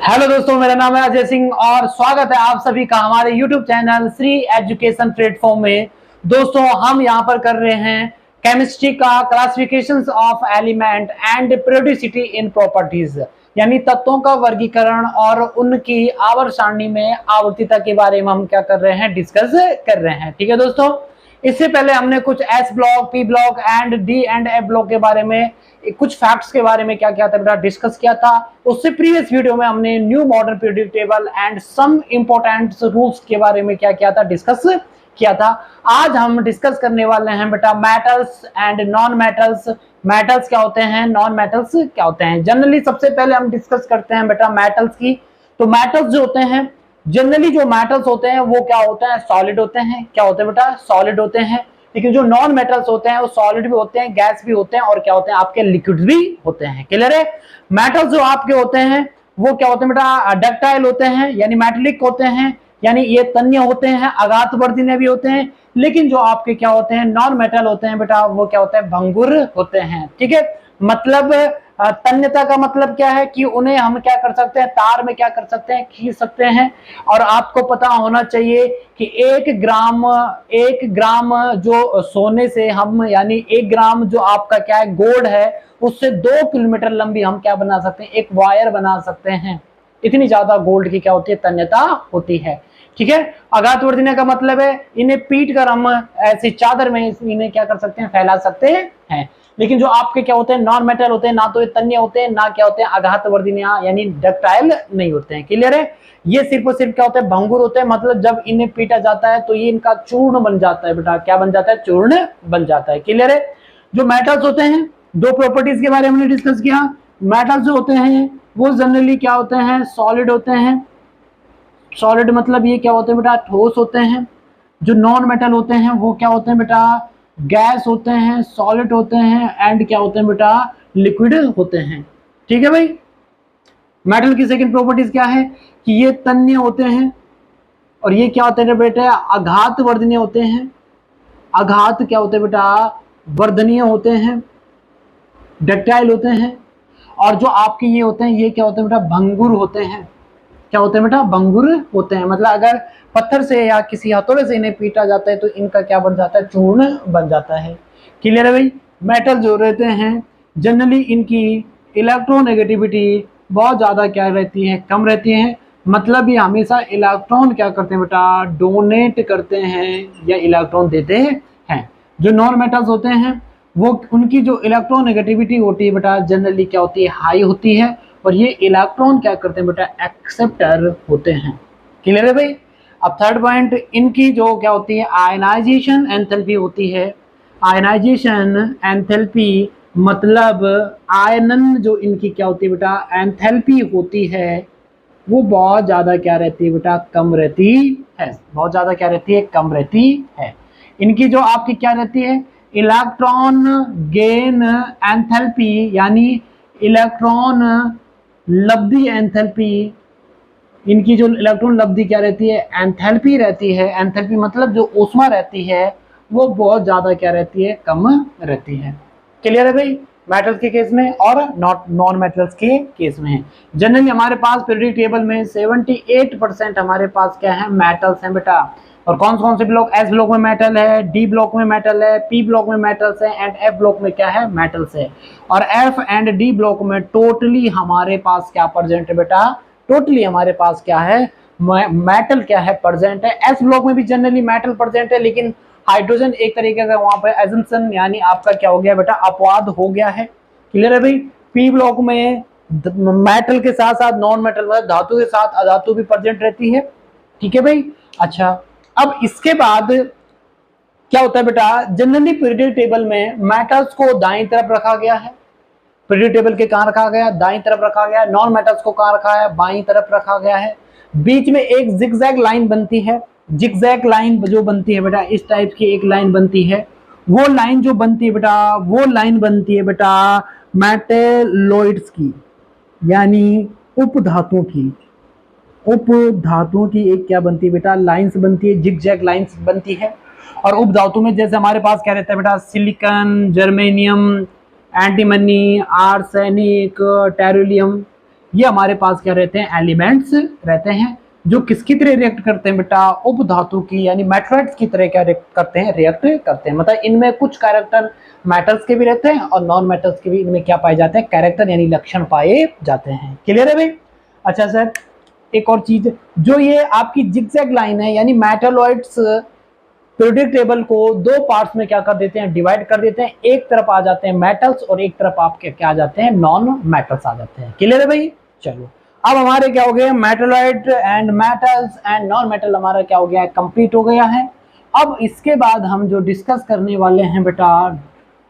Hello दोस्तों, मेरा नाम है अजय सिंह और स्वागत है आप सभी का हमारे YouTube channel Shri education platform में। दोस्तों, हम यहाँ पर कर रहे हैं केमिस्ट्री का classifications of element and periodicity in properties, यानी तत्वों का वर्गीकरण और उनकी आवर्त सारणी में आवर्तीता के बारे में हम क्या कर रहे हैं, डिस्कस कर रहे हैं। ठीक है दोस्तों, इससे पहले हमने कुछ S block, P block and D and F block के बारे में, कुछ फैक्ट्स के बारे में क्या क्या था बेटा डिस्कस किया था। उससे प्रीवियस वीडियो में हमने new modern periodic table and some important rules के बारे में क्या किया था, डिस्कस किया था। आज हम डिस्कस करने वाले हैं बेटा metals and non metals. Metals क्या होते हैं, नॉन मेटल्स क्या होते हैं। जनरली सबसे पहले हम डिस्कस करते हैं बेटा मेटल्स की। तो मेटल्स जो होते हैं, जनरली जो मेटल्स होते हैं वो क्या होते हैं, सॉलिड होते हैं। क्या होते हैं बेटा, सॉलिड होते हैं। लेकिन जो नॉन मेटल्स होते हैं वो सॉलिड भी होते हैं, गैस भी होते हैं और क्या होते हैं, आपके लिक्विड भी होते हैं। क्लियर है। मेटल्स जो आपके होते हैं वो क्या होते हैं बेटा, डक्टाइल होते हैं, यानी मेटेलिक होते हैं, यानी ये तन्य होते हैं, आघातवर्धीय भी होते हैं। लेकिन जो आपके क्या होते हैं, नॉन मेटल होते हैं बेटा, वो क्या होते हैं, भंगुर होते हैं। ठीक है, मतलब तन्यता का मतलब क्या है कि उन्हें हम क्या कर सकते हैं, तार में क्या कर सकते हैं, खींच सकते हैं। और आपको पता होना चाहिए कि एक ग्राम जो सोने से हम, यानी 1 ग्राम जो आपका क्या है, गोल्ड है, उससे 2 किलोमीटर लंबी हम क्या बना सकते हैं, एक वायर बना सकते हैं। इतनी ज्यादा गोल्ड की क्या होती है, तन्यता होती है। ठीक है, आघातवर्धीय का मतलब है इन्हें पीट कर हम ऐसी चादर में इन्हें क्या कर सकते हैं, फैला सकते हैं। लेकिन जो आपके क्या होते हैं, नॉन मेटल होते हैं, ना तो ये तन्य होते हैं, ना क्या होते हैं, आघातवर्धीय यानी डक्टाइल नहीं होते हैं। क्लियर है। ये सिर्फ और सिर्फ क्या होते हैं, भंगुर होते हैं। मतलब जब इन्हें पीटा जाता है तो ये इनका चूर्ण बन जाता है बेटा। क्या बन जाता है, चूर्ण बन जाता है। क्लियर है। जो मेटल्स होते हैं, 2 प्रॉपर्टीज के बारे में हमने डिस्कस किया। मेटल्स जो होते हैं वो जनरली क्या होते हैं, सॉलिड होते हैं। सॉलिड मतलब ये क्या होते हैं बेटा, ठोस होते हैं। जो नॉन मेटल होते हैं वो क्या होते हैं बेटा, गैस होते हैं, सॉलिड होते हैं एंड क्या होते हैं बेटा, लिक्विड होते हैं। ठीक है भाई। मेटल की सेकंड प्रॉपर्टीज क्या है कि ये तन्य होते हैं और ये क्या होते हैं बेटा, आघातवर्धनीय होते हैं। आघात क्या होते हैं बेटा, वर्धनीय होते हैं, डक्टाइल होते हैं। और जो आपके ये होते हैं, ये क्या होते हैं बेटा, भंगुर होते हैं। क्या होते हैं बेटा, भंगुर होते हैं। मतलब अगर पत्थर से या किसी हथौड़े से इन्हें पीटा जाता है तो इनका क्या बन जाता है, चूर्ण बन जाता है। क्लियर है भाई। मेटल जो रहते हैं जनरली इनकी इलेक्ट्रोनेगेटिविटी बहुत ज्यादा क्या रहती है, कम रहती है। मतलब ये हमेशा इलेक्ट्रॉन क्या करते हैं बेटा, डोनेट करते हैं या इलेक्ट्रॉन देते हैं। जो नॉन मेटल्स होते हैं वो, उनकी जो इलेक्ट्रोनेगेटिविटी होती है बेटा, जनरली क्या होती है, हाई होती है। और ये इलेक्ट्रॉन क्या करते हैं बेटा, एक्सेप्टर होते हैं। क्लियर है भाई। अब थर्ड पॉइंट, इनकी जो क्या होती है, आयनाइजेशन एंथैल्पी होती है। आयनाइजेशन एंथैल्पी मतलब आयनन जो इनकी क्या होती है बेटा, एंथैल्पी होती है, वो बहुत ज्यादा क्या रहती है बेटा, कम रहती है। बहुत ज्यादा क्या रहती है, कम रहती है। इनकी जो आपकी क्या रहती है, इलेक्ट्रॉन गेन एंथैल्पी, यानी इलेक्ट्रॉन लब्धि एंथैल्पी। इनकी जो इलेक्ट्रॉन लब्धि क्या रहती है, एंथैल्पी रहती है। एंथैल्पी मतलब जो ऊष्मा रहती है वो बहुत ज्यादा क्या रहती है, कम रहती है। क्लियर है भाई। मेटल्स के केस में और नॉन मेटल्स के केस में है। जनरली हमारे पास पीरियोडिक टेबल में 78% हमारे पास क्या है, मेटल्स हैं बेटा। और कौन से ब्लॉक, एस ब्लॉक में मेटल है, डी ब्लॉक में मेटल है, पी ब्लॉक में मेटल्स है एंड एफ ब्लॉक में क्या है, मेटल्स है। और एफ एंड डी ब्लॉक में टोटली हमारे पास क्या प्रेजेंट है बेटा, टोटली हमारे पास क्या है, मेटल क्या है, प्रेजेंट है। एस ब्लॉक में भी जनरली मेटल प्रेजेंट है, लेकिन हाइड्रोजन एक तरीके का वहां पे एजम्पशन, यानी आपका क्या हो गया बेटा, अपवाद हो गया है। क्लियर है भाई। पी ब्लॉक में मेटल के साथ साथ नॉन मेटल, मतलब धातु के साथ अधातु भी प्रेजेंट रहती है। ठीक है भाई। अच्छा, अब इसके बाद क्या होता है बेटा, जनरली पीरियोडिक टेबल में मेटल्स को दाईं तरफ रखा गया है। पीरियोडिक टेबल के कहां रखा गया, दाईं तरफ रखा गया है। नॉन मेटल्स को कहां रखा है, बाईं तरफ रखा गया है। बीच में एक जिगजैग लाइन बनती है। जिगजैग लाइन जो बनती है बेटा, इस टाइप की एक लाइन बनती है। वो लाइन जो बनती है बेटा, वो लाइन बनती है बेटा मेटेलोइड्स की, यानी उपधातुओं की। उपधातुओं की एक क्या बनती है बेटा, लाइंस बनती है, जिगजैग लाइंस बनती है। और उपधातु में जैसे हमारे पास क्या रहता है बेटा, सिलिकॉन, जर्मेनियम, एंटीमनी, आर्सेनिक, टेरुलियम, ये हमारे पास क्या रहते हैं, एलिमेंट्स रहते हैं, जो किसकी तरह रिएक्ट करते हैं बेटा, उपधातु की यानी मेटल्स की तरह क्या रिएक्ट करते हैं, रिएक्ट करते हैं। मतलब इनमें कुछ कैरेक्टर मेटल्स के भी रहते हैं और नॉन मेटल्स के भी इनमें क्या पाए जाते हैं, कैरेक्टर यानी लक्षण पाए जाते हैं। क्लियर है भाई? अच्छा सर, एक और चीज, जो ये आपकी जिगजैग लाइन है यानी मेटलॉइड्स पीरियोडिक टेबल को दो पार्ट्स में क्या कर देते हैं, डिवाइड कर देते हैं। एक तरफ आ जाते हैं मेटल्स और एक तरफ आपके क्या आ जाते हैं, नॉन मेटल्स आ जाते हैं। क्लियर है भाई? चलो अब हमारे क्या हो गए, metalloid and metals and non metal हमारा क्या हो गया है, कंप्लीट हो गया है। अब इसके बाद हम जो डिस्कस करने वाले हैं बेटा,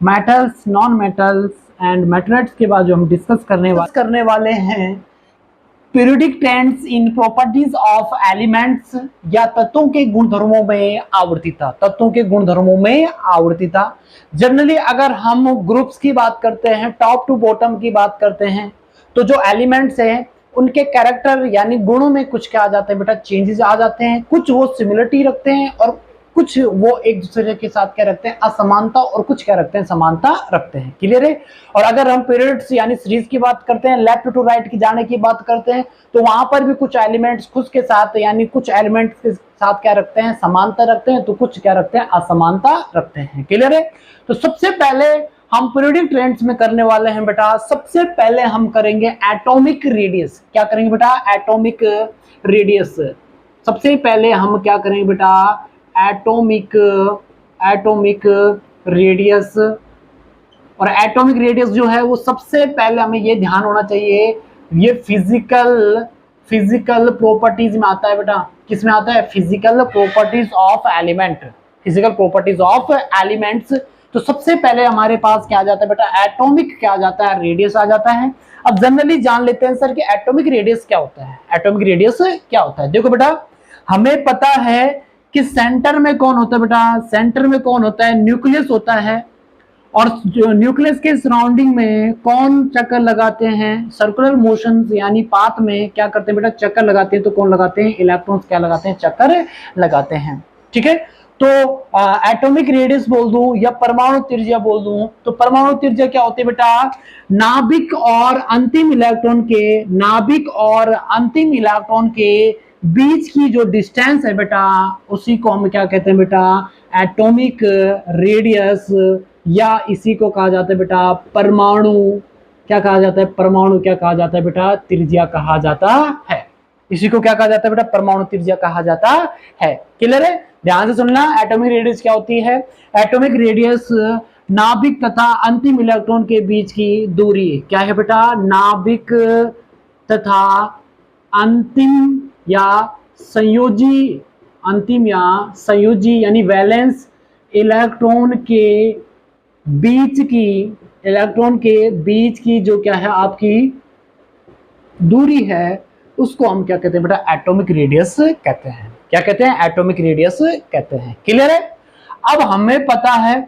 metals, non metals and metalloids के बाद जो हम डिस्कस करने वाले हैं periodic trends in properties of elements, या तत्वों के गुणधर्मों में आवर्तिता। तत्वों के गुणधर्मों में आवर्तिता जनरली अगर हम ग्रुप्स की बात करते हैं, टॉप टू बॉटम की बात करते हैं, तो जो एलिमेंट्स हैं उनके कैरेक्टर यानी गुणों में कुछ क्या आ जाते हैं बेटा, चेंजेस आ जाते हैं। कुछ वो सिमिलरिटी रखते हैं और कुछ वो एक दूसरे के साथ क्या रखते हैं, असमानता, और कुछ क्या रखते हैं, समानता रखते हैं। क्लियर है? और अगर हम पीरियड्स यानी सीरीज की बात करते हैं, लेफ्ट टू राइट की जाने की बात करते हैं, तो वहां पर भी कुछ एलिमेंट्स खुद के साथ यानी कुछ एलिमेंट्स के साथ क्या रखते हैं, समानता रखते हैं, तो कुछ क्या रखते हैं, असमानता रखते हैं। क्लियर है? तो सबसे पहले हम पीरियोडिक ट्रेंड्स में करने वाले हैं बेटा, सबसे पहले हम करेंगे एटॉमिक रेडियस। क्या करेंगे बेटा? Atomic radius. सबसे पहले हम क्या करेंगे बेटा, एटॉमिक रेडियस। और एटॉमिक रेडियस जो है वो सबसे पहले हमें ये ध्यान होना चाहिए, ये फिजिकल प्रॉपर्टीज में आता है बेटा। किस में आता है? Physical properties of element, physical properties of elements. तो सबसे पहले हमारे पास क्या आ जाता है बेटा, एटॉमिक क्या आ जाता है, रेडियस आ जाता है। अब जनरली जान लेते हैं सर कि एटॉमिक रेडियस क्या होता है। एटॉमिक रेडियस क्या होता है? देखो बेटा, हमें पता है कि सेंटर में कौन होता है बेटा, सेंटर में कौन होता है, न्यूक्लियस होता है। और न्यूक्लियस के सराउंडिंग में कौन चक्कर लगाते हैं, सर्कुलर मोशन यानी पाथ में क्या करते हैं बेटा, चक्कर लगाते हैं। तो कौन लगाते हैं, इलेक्ट्रॉन्स क्या लगाते हैं, चक्कर लगाते हैं। ठीक है? तो एटॉमिक रेडियस बोल दूं या परमाणु त्रिज्या बोल दूं, तो परमाणु त्रिज्या क्या होती है बेटा, नाभिक और अंतिम इलेक्ट्रॉन के बीच की जो डिस्टेंस है बेटा, उसी को हम क्या कहते हैं बेटा, एटॉमिक रेडियस, या इसी को कहा जाता है बेटा परमाणु, क्या कहा जाता है, परमाणु क्या कहा जाता है बेटा, त्रिज्या कहा जाता है। इसी को क्या कहा जाता है बेटा, परमाणु त्रिज्या कहा जाता है। क्लियर है? ध्यान से सुनना, एटॉमिक रेडियस क्या होती है? एटॉमिक रेडियस नाभिक तथा अंतिम इलेक्ट्रॉन के बीच की दूरी क्या है बेटा, नाभिक तथा अंतिम या संयोजी, अंतिम या संयोजी यानी वैलेंस इलेक्ट्रॉन के बीच की जो क्या है आपकी दूरी है, उसको हम क्या कहते हैं बेटा, एटॉमिक रेडियस कहते हैं। क्या कहते हैं? एटॉमिक रेडियस कहते हैं। क्लियर है? अब हमें पता है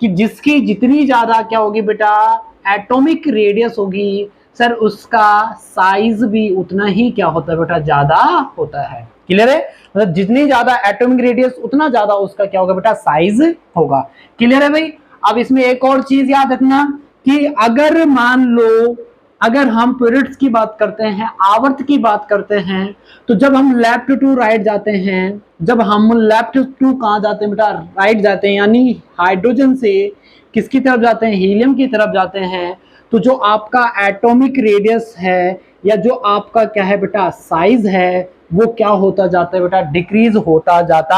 कि जिसकी जितनी ज्यादा क्या होगी बेटा, एटॉमिक रेडियस होगी सर, उसका साइज भी उतना ही क्या होता है बेटा, ज्यादा होता है। क्लियर है? मतलब जितनी ज्यादा एटॉमिक रेडियस उतना ज्यादा उसका क्या होगा बेटा, साइज होगा। क्लियर है भाई? अब इसमें एक और चीज याद रखना कि अगर मान लो, अगर हम पीरियड्स की बात करते हैं, आवर्त की बात करते हैं, तो जब हम लेफ्ट टू राइट जाते हैं, जब हम लेफ्ट टू कहाँ जाते हैं बेटा, राइट जाते हैं, यानी हाइड्रोजन से किसकी तरफ जाते हैं, हीलियम की तरफ जाते हैं, तो जो आपका एटॉमिक रेडियस है या जो आपका क्या है बेटा, साइज है, वो क्या होता जाता है बेटा, डिक्रीज होता जाता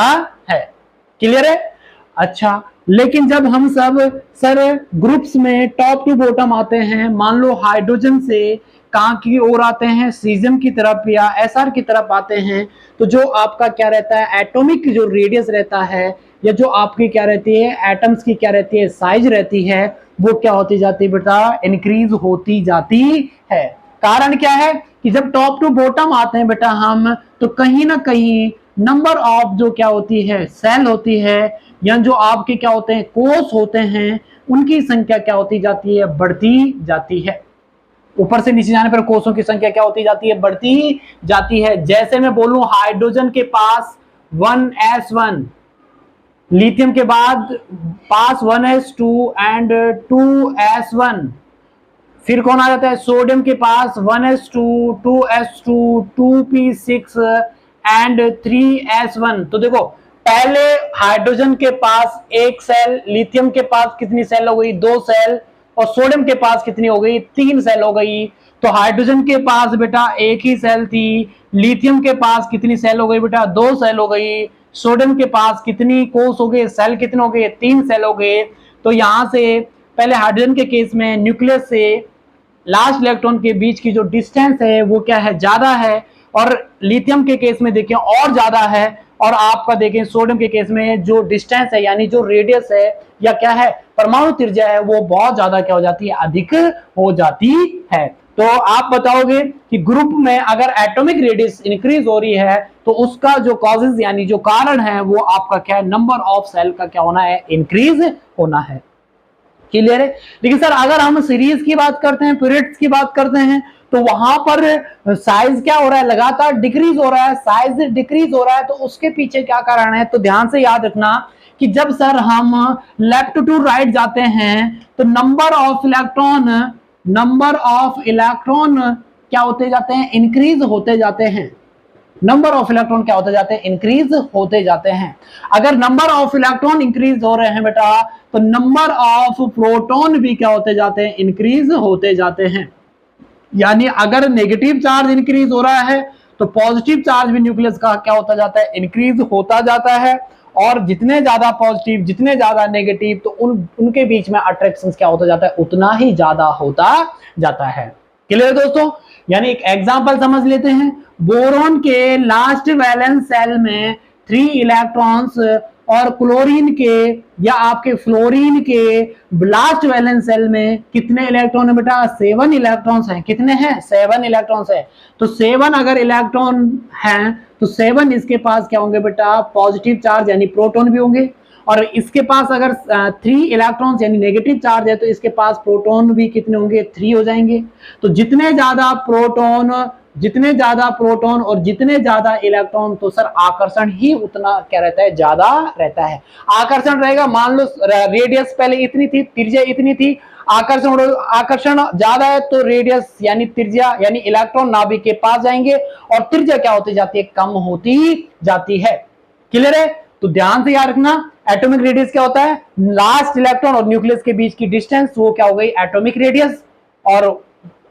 है। क्लियर है? अच्छा, लेकिन जब हम सब सर ग्रुप्स में टॉप टू बॉटम आते हैं, मान लो हाइड्रोजन से कहाँ की ओर आते हैं, सीजियम की तरफ या एसआर की तरफ आते हैं, तो जो आपका क्या रहता है, एटॉमिक जो रेडियस रहता है, या जो आपकी क्या रहती है, एटम्स की क्या रहती है, साइज रहती है, वो क्या होती जाती है बेटा, इंक्रीज होती जाती है। कारण क्या है कि जब टॉप टू बॉटम आते हैं बेटा हम, तो कहीं ना कहीं नंबर ऑफ जो क्या होती है, सेल होती है, या जो आपके क्या होते हैं, कोष होते हैं, उनकी संख्या क्या होती जाती है, बढ़ती जाती है। ऊपर से नीचे जाने पर कोषों की संख्या क्या होती जाती है, बढ़ती जाती है। जैसे मैं बोलूं हाइड्रोजन के पास 1s1, लिथियम के बाद पास 1s2 एंड 2s1, फिर कौन आ जाता है, सोडियम के पास 1s2, 2s2, 2p6 and 3s1। तो देखो पहले हाइड्रोजन के पास एक सेल, लिथियम के पास कितनी सेल हो गई, 2 सेल, और सोडियम के पास कितनी हो गई, 3 सेल हो गई। तो हाइड्रोजन के पास बेटा एक ही सेल थी, लिथियम के पास कितनी सेल हो गई बेटा, 2 सेल हो गई, सोडियम के पास कितनी कोष हो गए, सेल कितने हो गए, 3 सेल हो गए। तो यहां से पहले हाइड्रोजन के केस में न्यूक्लियस से लास्ट इलेक्ट्रॉन के बीच की जो डिस्टेंस है वो क्या है, ज्यादा है, और लिथियम के केस में देखें और ज्यादा है, और आपका देखें सोडियम के केस में जो डिस्टेंस है यानी जो रेडियस है या क्या है परमाणु त्रिज्या है वो बहुत ज्यादा क्या हो जाती है, अधिक हो जाती है। तो आप बताओगे कि ग्रुप में अगर एटॉमिक रेडियस इंक्रीज हो रही है तो उसका जो कॉजेज यानी जो कारण है वो आपका क्या है, नंबर ऑफ सेल का क्या होना है, इंक्रीज होना है। क्लियर है। लेकिन सर अगर हम सीरीज की बात करते हैं, पीरियड्स की बात करते हैं, तो वहां पर साइज क्या हो रहा है, लगातार डिक्रीज हो रहा है, साइज डिक्रीज हो रहा है। तो उसके पीछे क्या कारण है, तो ध्यान से याद रखना कि जब सर हम लेफ्ट टू राइट जाते हैं तो नंबर ऑफ इलेक्ट्रॉन क्या होते जाते हैं, इंक्रीज होते जाते हैं। नंबर ऑफ इलेक्ट्रॉन क्या होते जाते हैं, इंक्रीज होते जाते हैं। अगर नंबर ऑफ इलेक्ट्रॉन इंक्रीज हो रहे हैं बेटा तो नंबर ऑफ प्रोटॉन भी क्या होते जाते हैं, इंक्रीज होते जाते हैं। यानी अगर नेगेटिव चार्ज इंक्रीज हो रहा है तो पॉजिटिव चार्ज भी न्यूक्लियस का क्या होता जाता है, इंक्रीज होता जाता है। और जितने ज्यादा पॉजिटिव जितने ज्यादा नेगेटिव तो उनके बीच में अट्रैक्शन क्या होता जाता है, उतना ही ज्यादा होता जाता है। क्लियर दोस्तों। यानी एक एग्जांपल समझ लेते हैं, बोरॉन के लास्ट वैलेंस सेल में 3 इलेक्ट्रॉन्स और क्लोरीन के या आपके फ्लोरीन के लास्ट वैलेंस सेल में कितने इलेक्ट्रॉन है बेटा, 7 इलेक्ट्रॉन्स हैं। कितने हैं, 7 इलेक्ट्रॉन्स है। तो 7 अगर इलेक्ट्रॉन हैं तो 7 इसके पास क्या होंगे बेटा, पॉजिटिव चार्ज यानी प्रोटॉन भी होंगे। और इसके पास अगर 3 इलेक्ट्रॉन्स यानी नेगेटिव चार्ज है तो इसके पास प्रोटॉन भी कितने होंगे, 3 हो जाएंगे। तो जितने ज्यादा प्रोटॉन और जितने ज्यादा इलेक्ट्रॉन तो सर आकर्षण ही उतना क्या रहता है, ज्यादा रहता है। आकर्षण रहेगा, मान लो रेडियस पहले इतनी थी, त्रिज्या इतनी थी, आकर्षण ज्यादा है तो रेडियस यानी त्रिज्या यानी इलेक्ट्रॉन नाभिक के पास जाएंगे और त्रिज्या क्या होती जाती है, कम होती जाती है। क्लियर है। तो ध्यान से याद रखना, एटॉमिक रेडियस क्या होता है, लास्ट इलेक्ट्रॉन और न्यूक्लियस के बीच की डिस्टेंस, वो क्या हो गई, एटॉमिक रेडियस। और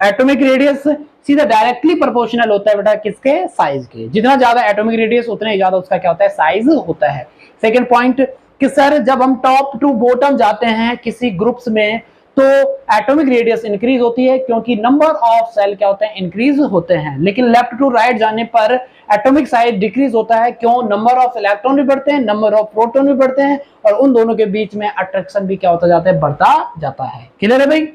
एटॉमिक रेडियस सीधा डायरेक्टली प्रोपोर्शनल होता है बेटा किसके, साइज के। जितना ज्यादा एटॉमिक रेडियस उतना ही ज्यादा उसका क्या होता है, साइज होता है। सेकेंड पॉइंट कि सर जब हम टॉप टू बॉटम जाते हैं किसी ग्रुप्स में तो एटॉमिक रेडियस इंक्रीज होती है क्योंकि नंबर ऑफ सेल क्या होते हैं, इंक्रीज होते हैं। लेकिन लेफ्ट टू राइट जाने पर एटॉमिक साइज डिक्रीज होता है। क्यों, नंबर ऑफ इलेक्ट्रॉन भी बढ़ते हैं, नंबर ऑफ प्रोटॉन भी बढ़ते हैं, और उन दोनों के बीच में अट्रैक्शन भी क्या होता जाता है, बढ़ता जाता है। क्लियर है भाई।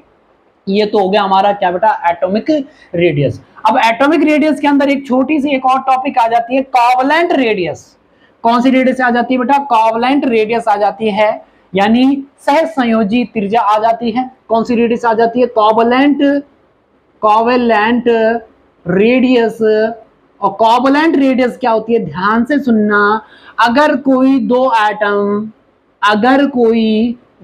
ये तो हो गया हमारा क्या बेटा, एटॉमिक रेडियस। अब एटॉमिक रेडियस के अंदर एक छोटी सी एक और टॉपिक आ जाती है, कोवेलेंट रेडियस। कौन सी रेडियस आ जाती है बेटा, कोवेलेंट रेडियस आ जाती है, यानी सहसंयोजी त्रिज्या आ जाती है। कौन सी रेडियस आ जाती है, कोवेलेंट रेडियस। और कोवेलेंट रेडियस क्या होती है, ध्यान से सुनना, अगर कोई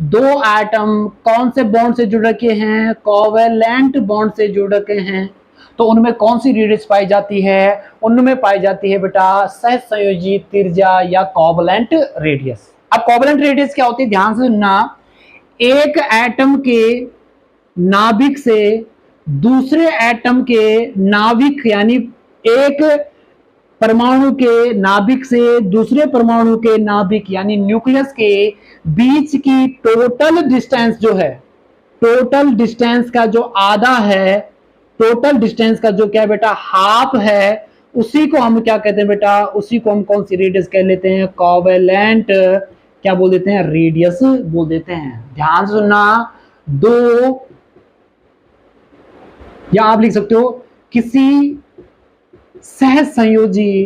दो एटम कौन से बॉन्ड से जुड़ रखे हैं, कोवेलेंट बॉन्ड से जुड़ रखे हैं, तो उनमें कौन सी रेडियस पाई जाती है, उनमें पाई जाती है बेटा सहसंयोजी त्रिज्या या कोवेलेंट रेडियस। अब कोवेलेंट रेडियस क्या होती है, ध्यान से सुनना, एक एटम के नाभिक से दूसरे एटम के नाभिक यानी एक परमाणु के नाभिक से दूसरे परमाणु के नाभिक यानी न्यूक्लियस के बीच की टोटल डिस्टेंस जो है, टोटल डिस्टेंस का जो आधा है, टोटल डिस्टेंस का जो क्या है बेटा, हाफ है, उसी को हम क्या कहते हैं बेटा, उसी को हम कौन सी रेडियस कह लेते हैं, कोवेलेंट क्या बोल देते हैं, रेडियस बोल देते हैं। ध्यान सुनना, दो या आप लिख सकते हो किसी सहसंयोजी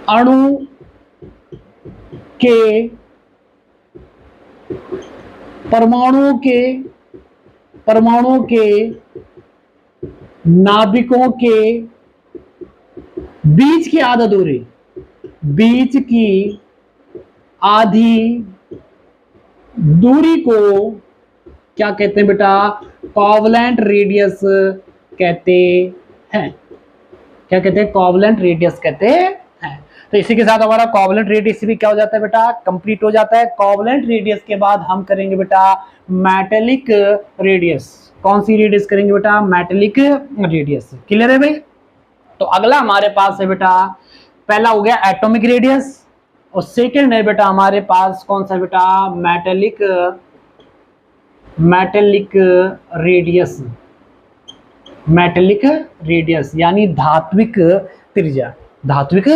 अणु के परमाणुओं के नाभिकों के बीच की आधा दूरी, बीच की आधी दूरी को क्या कहते हैं बेटा, कोवलेंट रेडियस कहते हैं। क्या कहते हैं, कोवलेंट रेडियस कहते हैं। तो इसी के साथ हमारा कोवलेंट रेडियस भी क्या हो जाता है बेटा, कंप्लीट हो जाता है। कोवलेंट रेडियस के बाद हम करेंगे बेटा मेटेलिक रेडियस। कौन सी रेडियस करेंगे बेटा, मेटेलिक रेडियस। क्लियर है भाई। तो अगला हमारे पास है बेटा, पहला हो गया एटॉमिक रेडियस और सेकंड है बेटा हमारे पास कौन सा बेटा, मेटेलिक रेडियस। मेटेलिक रेडियस यानी धात्विक त्रिज्या। धात्विक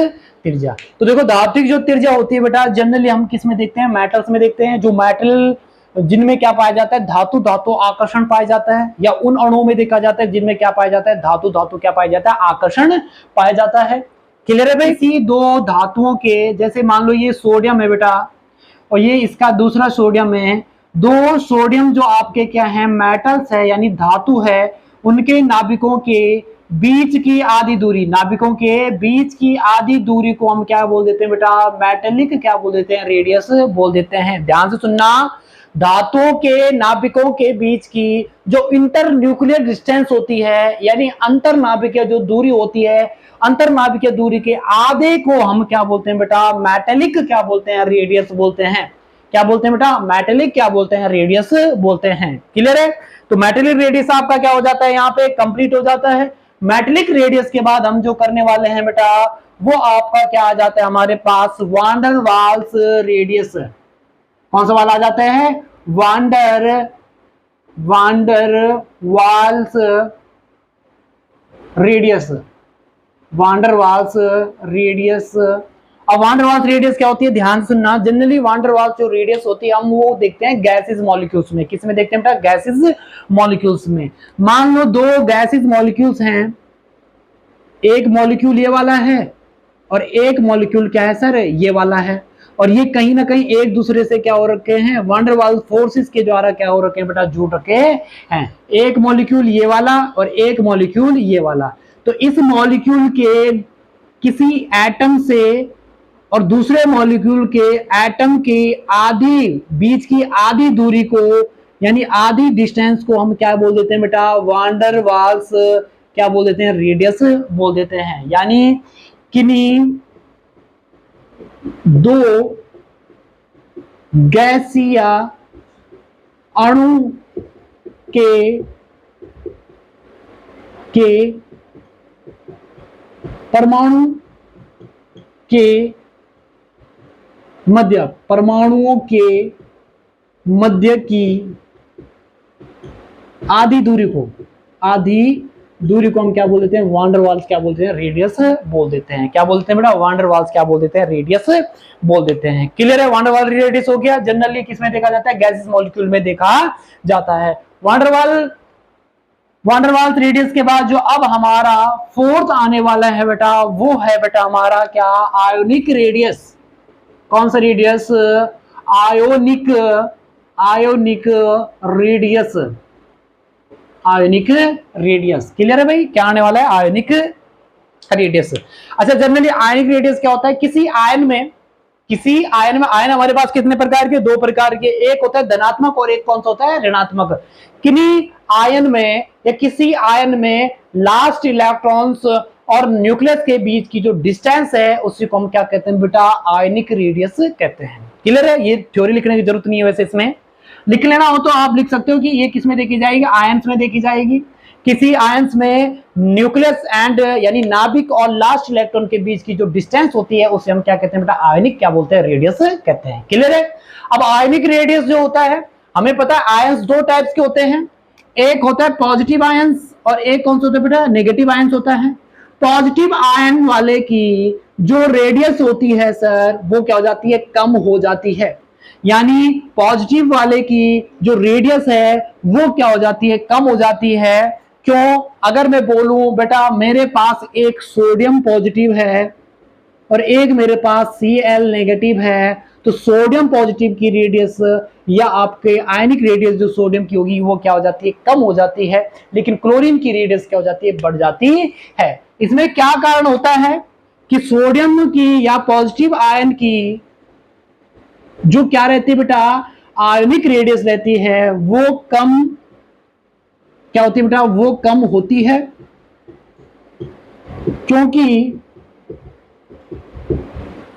त्रिज्या, तो देखो धात्विक जो त्रिज्या होती है बेटा जनरली हम किस में देखते हैं, मेटल्स में देखते हैं। जो मेटल जिनमें क्या पाया जाता है, धातु धातु आकर्षण पाया जाता है, या उन अणुओं में देखा जाता है जिनमें क्या पाया जाता है, धातु धातु क्या पाया जाता है, आकर्षण पाया जाता है। क्लियर है भाई। इसी दो धातुओं के, जैसे मान लो ये सोडियम है बेटा और ये इसका दूसरा सोडियम है, दो सोडियम जो आपके क्या है, मेटल्स है यानी धातु है, उनके नाभिकों के बीच की आधी दूरी, नाभिकों के बीच की आधी दूरी को हम क्या बोल देते हैं बेटा, मेटेलिक क्या बोल देते हैं, रेडियस बोल देते हैं। ध्यान से सुनना, धातुओं के नाभिकों के बीच की जो इंटर न्यूक्लियर डिस्टेंस होती है यानी अंतर नाभिकीय जो दूरी होती है, अंतर नाभिकीय दूरी के आधे को हम क्या बोलते हैं बेटा, मेटेलिक क्या बोलते हैं, रेडियस बोलते हैं। क्या बोलते हैं बेटा, मेटेलिक क्या बोलते हैं, रेडियस बोलते हैं। क्लियर है। तो मेटेलिक रेडियस आपका क्या हो जाता है, यहाँ पे कंप्लीट हो जाता है। मेटेलिक रेडियस के बाद हम जो करने वाले हैं बेटा, वो आपका क्या आ जाता है हमारे पास, वांडर वाल्स रेडियस। कौन सा वाला आ जाता है, van der Waals radius. Van der Waals radius. अब वांडर वाल्स रेडियस क्या होती है, ध्यान से सुनना। जनरली वांडर वाल्स जो रेडियस होती है हम वो देखते हैं गैसेस मॉलिक्यूल्स में। किस में देखते हैं बेटा, गैसेस मॉलिक्यूल्स में। मान लो दो गैसेस मॉलिक्यूल्स हैं, एक मॉलिक्यूल ये वाला है और एक मॉलिक्यूल क्या है सर, ये वाला है, और ये कहीं ना कहीं एक दूसरे से क्या हो रखे हैं, वांडर वाल्स फोर्सेस के द्वारा क्या हो रखे हैं बेटा, जुड़ रखे हैं। एक मॉलिक्यूल ये वाला और एक मॉलिक्यूल ये वाला। तो इस मॉलिक्यूल के किसी एटम से और दूसरे मॉलिक्यूल के एटम की आधी, बीच की आधी दूरी को यानी आधी डिस्टेंस को हम क्या बोल देते हैं बेटा, वांडर वाल्स क्या बोल देते हैं, रेडियस बोल देते हैं। यानी किन्हीं दो गैसीय अणु के परमाणु के मध्य, परमाणुओं के मध्य की आधी दूरी को हम क्या बोल देते हैं, वांडर वाल्स क्या बोलते हैं, रेडियस बोल देते हैं। क्या बोलते हैं बेटा, वांडर वाल्स क्या बोल देते हैं, रेडियस बोल देते हैं। क्लियर है। वांडर वाल रेडियस हो गया। जनरली किसमें देखा जाता है, गैसेस मॉलिक्यूल में देखा जाता है। वांडर वाल्स रेडियस के बाद जो अब हमारा फोर्थ आने वाला है बेटा, वो है बेटा हमारा क्या, आयोनिक रेडियस। कौन सा radius, ionic radius. Ionic radius. Clear है भाई, क्या आने वाला है, आयोनिक रेडियस। अच्छा, जनरली आयोनिक रेडियस क्या होता है, किसी आयन में आयन हमारे पास कितने प्रकार के, दो प्रकार के, एक होता है धनात्मक और एक कौन सा होता है, ऋणात्मक। किन्हीं आयन में या किसी आयन में लास्ट इलेक्ट्रॉन्स और न्यूक्लियस के बीच की जो डिस्टेंस है उसी को हम क्या कहते हैं बेटा, आयोनिक रेडियस कहते हैं। क्लियर है। ये थ्योरी लिखने की जरूरत नहीं है, वैसे इसमें लिख लेना हो तो आप लिख सकते हो कि ये किस में देखी जाएगी, आयंस में देखी जाएगी। किसी आयंस में न्यूक्लियस एंड यानी नाभिक और लास्ट इलेक्ट्रॉन के बीच की जो डिस्टेंस होती है उसे हम क्या कहते हैं बेटा, आयनिक क्या बोलते हैं, रेडियस कहते हैं। क्लियर है। अब आयनिक रेडियस जो होता है, हमें पता है आयंस दो टाइप्स के होते हैं, एक होता है पॉजिटिव आयंस और एक कौन सा होता है बेटा, नेगेटिव आयंस होता है। पॉजिटिव आयन वाले की जो रेडियस होती है सर, वो क्या हो जाती है, कम हो जाती है। यानी पॉजिटिव वाले की जो रेडियस है वो क्या हो जाती है, कम हो जाती है। क्यों, अगर मैं बोलूं बेटा मेरे पास एक सोडियम पॉजिटिव है और एक मेरे पास Cl नेगेटिव है, तो सोडियम पॉजिटिव की रेडियस या आपके आयनिक रेडियस जो सोडियम की होगी वो क्या हो जाती है, कम हो जाती है। लेकिन क्लोरीन की रेडियस क्या हो जाती है, बढ़ जाती है। इसमें क्या कारण होता है कि सोडियम की या पॉजिटिव आयन की जो क्या रहती है बेटा, आणविक रेडियस रहती है वो कम क्या होती है बेटा, वो कम होती है,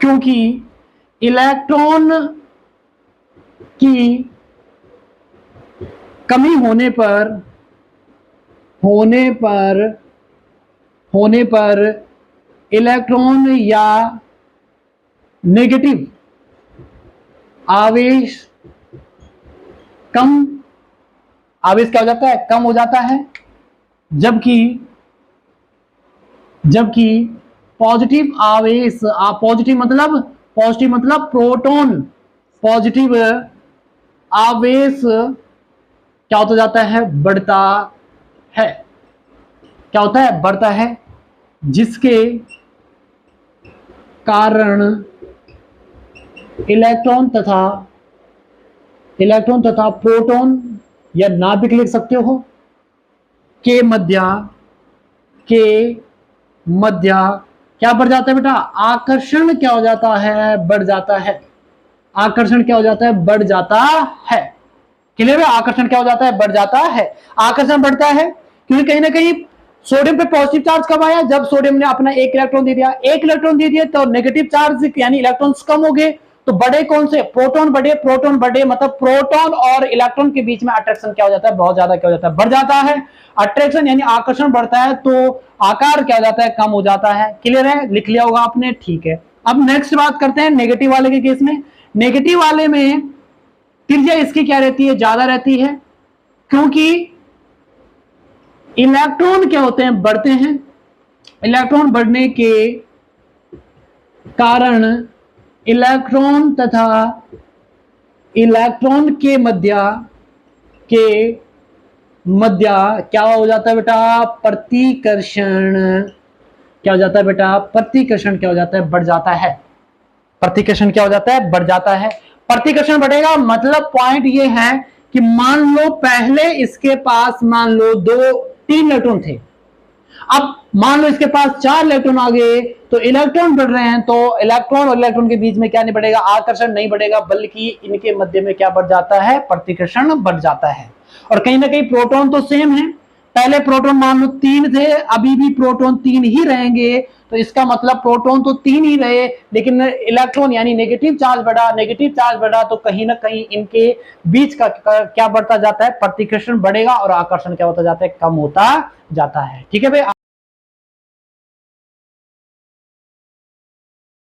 क्योंकि इलेक्ट्रॉन की कमी होने पर इलेक्ट्रॉन या नेगेटिव आवेश क्या हो जाता है, कम हो जाता है, जबकि पॉजिटिव आवेश, पॉजिटिव मतलब प्रोटॉन, पॉजिटिव आवेश क्या होता जाता है, बढ़ता है, क्या होता है, बढ़ता है, जिसके कारण इलेक्ट्रॉन तथा प्रोटॉन या नाभिक लिख सकते हो के मध्य क्या बढ़ जाता है बेटा, आकर्षण क्या हो जाता है, बढ़ जाता है, आकर्षण क्या हो जाता है, बढ़ जाता है। क्लियर है, आकर्षण क्या हो जाता है, बढ़ जाता है, आकर्षण बढ़ता है, क्योंकि कहीं ना कहीं सोडियम पे पॉजिटिव चार्ज कब आया, जब सोडियम ने अपना एक इलेक्ट्रॉन दे दिया तो नेगेटिव चार्ज यानी इलेक्ट्रॉन्स कम हो गए, तो बड़े कौन से, प्रोटॉन बढ़े, मतलब प्रोटॉन और इलेक्ट्रॉन के बीच में अट्रैक्शन क्या हो जाता है, बहुत ज्यादा क्या हो जाता है, बढ़ जाता है। अट्रैक्शन यानी आकर्षण बढ़ता है तो आकार क्या हो जाता है, कम हो जाता है। क्लियर है, लिख लिया होगा आपने, ठीक है। अब नेक्स्ट बात करते हैं नेगेटिव वाले के केस में। नेगेटिव वाले में त्रिज्या इसकी क्या रहती है, ज्यादा रहती है, क्योंकि इलेक्ट्रॉन क्या होते हैं, बढ़ते हैं, इलेक्ट्रॉन बढ़ने के कारण इलेक्ट्रॉन तथा इलेक्ट्रॉन के मध्य क्या हो जाता है बेटा, प्रतिकर्षण क्या हो जाता है बेटा, प्रतिकर्षण क्या हो जाता है, बढ़ जाता है, प्रतिकर्षण क्या हो जाता है, बढ़ जाता है। प्रतिकर्षण बढ़ेगा मतलब पॉइंट ये है कि मान लो पहले इसके पास मान लो 3 इलेक्ट्रॉन थे, अब मान लो इसके पास 4 इलेक्ट्रॉन आ गए, तो इलेक्ट्रॉन बढ़ रहे हैं, तो इलेक्ट्रॉन और इलेक्ट्रॉन के बीच में क्या नहीं बढ़ेगा, आकर्षण नहीं बढ़ेगा, बल्कि इनके मध्य में क्या बढ़ जाता है, प्रतिकर्षण बढ़ जाता है। और कहीं ना कहीं प्रोटॉन तो सेम है, पहले प्रोटॉन मान लो 3 थे, अभी भी प्रोटॉन 3 ही रहेंगे, तो इसका मतलब प्रोटॉन तो 3 ही रहे, लेकिन इलेक्ट्रॉन यानी नेगेटिव चार्ज बढ़ा तो कहीं ना कहीं इनके बीच का क्या बढ़ता जाता है, प्रतिकर्षण बढ़ेगा और आकर्षण क्या होता जाता है, कम होता जाता है। ठीक है भाई।